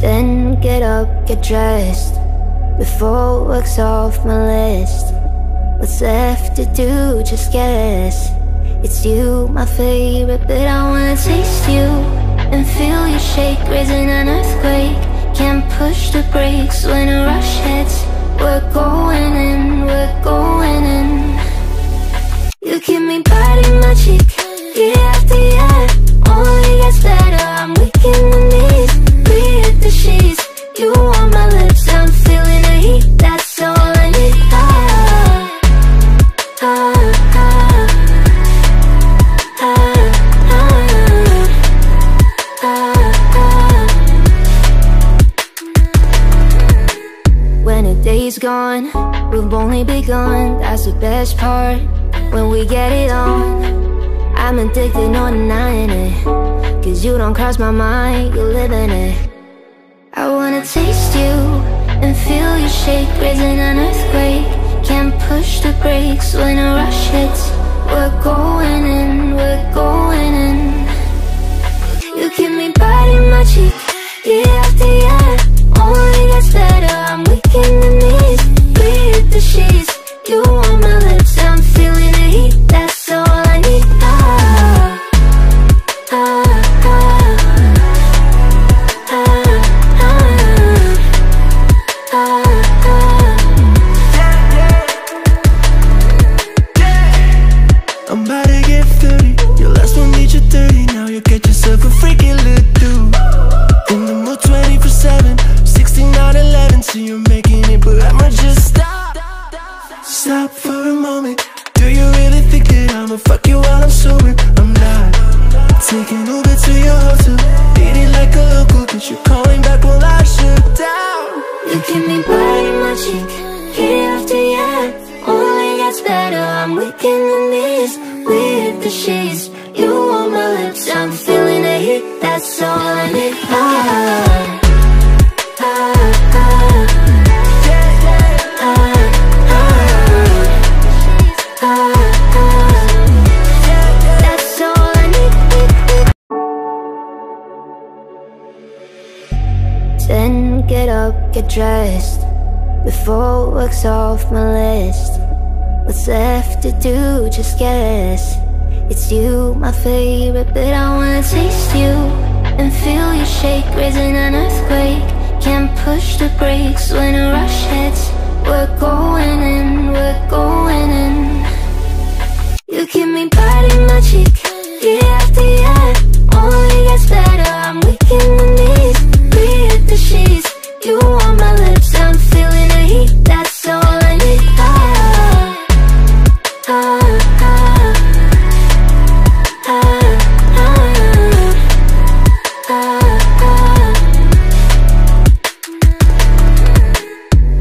Then get up, get dressed, before work's off my list. What's left to do, just guess. It's you, my favorite, but I wanna taste you and feel you shake, raising an earthquake. Can't push the brakes when a rush hits. We're going in, we're going in. You keep me biting my cheek, year after year. Only gets better, I'm weak in the knees. We hit the sheets, you on my lips, I'm feeling the heat. That's all I need. When a day's gone, we've only begun. That's the best part, when we get it on. I'm addicted, no denying it, 'cause you don't cross my mind, you live in it. I wanna taste you and feel you shake, raising an earthquake. Can't push the brakes when a rush hits. We're going in, we're going in. You keep me biting my cheek, year after year. Only gets better, I'm weak in the knees. We hit the sheets, you on my lips, I'm feeling the heat. That's all I need. I'm about to get 30, your last one need you 30. Now you get yourself a freaky little dude. In the mood 24/7, 16 out 11. So you're making it, but I'ma just stop for a moment. Do you really think that I'ma fuck you while I'm sober? I'm not. Taking Uber to your hotel, beat it like a local, but you're calling back while I shut down. You keep me biting my cheek, year after year. Only gets better, I'm weak in the knees. We hit the sheets, you on my lips, I'm feeling the heat. That's all I need. That's all I need. Then get up, get dressed, before work's off my list. What's left to do, just guess. It's you, my favorite, but I wanna taste you and feel you shake, raising an earthquake. Can't push the brakes when a rush hits. We're going in, we're going in. You keep me biting my cheek, year after year. Only gets better, I'm weak in the knees. We hit the sheets, you on my lips, I'm feeling the heat. That's all I need.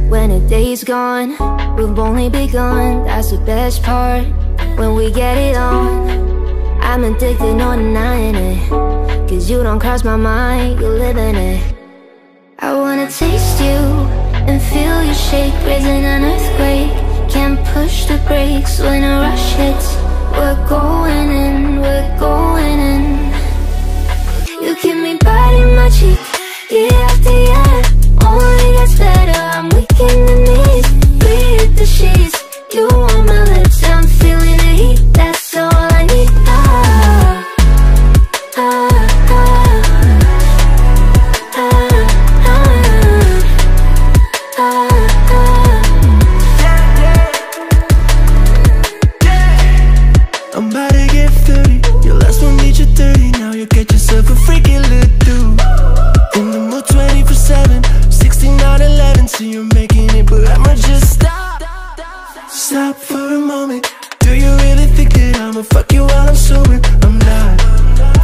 When a day's gone, we've only begun. That's the best part, when we get it on. I'm addicted, no denying it, 'cause you don't cross my mind, you live in it. I wanna taste you and feel you shake, raising an earthquake. Can't push the brakes when a rush hits. We're going in, we're going in. You keep me biting my cheek, year after year. Only gets better, I'm weak in the knees. We hit the sheets, you on my lips, I'm feeling the heat. That's all I need. I'm about to get 30, your last one need you 30. Now you get yourself a freaky little dude. In the mood 24/7, 16 out 11. So you're making it, but I'ma just stop for a moment. Do you really think that I'ma fuck you while I'm sober? I'm not.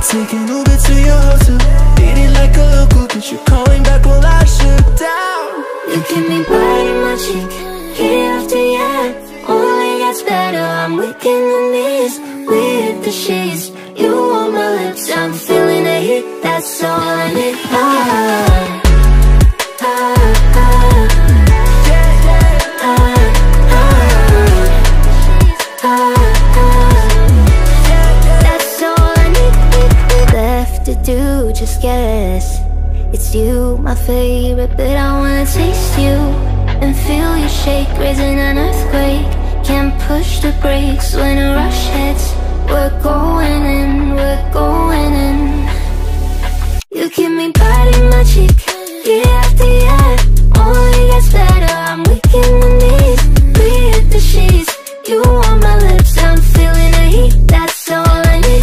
Taking Uber to your hotel, beat it like a local, but you're calling back while I shut down. You keep me biting my cheek, year after year. Only gets better, I'm weak in the knees. We hit the sheets, you on my lips, I'm feeling the heat. That's all I need. That's all I need. Left to do, just guess. It's you, my favorite, but I wanna taste you and feel you shake, raising an earthquake. Can't push the brakes when a rush hits. We're going in, we're going in. You keep me biting my cheek, year after year. Only gets better, I'm weak in the knees. We hit the sheets, you on my lips, I'm feeling the heat. That's all I need.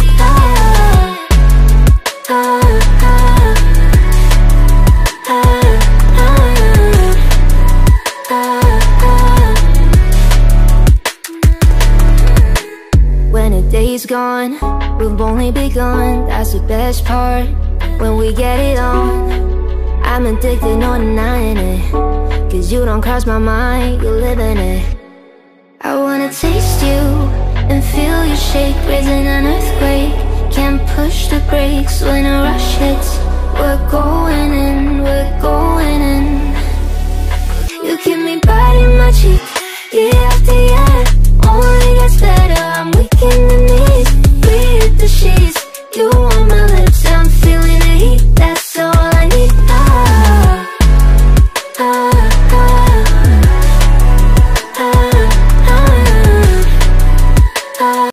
When a day's gone, we've only begun. That's the best part, when we get it on. I'm addicted, no denying it, 'cause you don't cross my mind, you live in it. I wanna taste you and feel you shake, raising an earthquake. Can't push the brakes when a rush hits. We're going in, we're going in.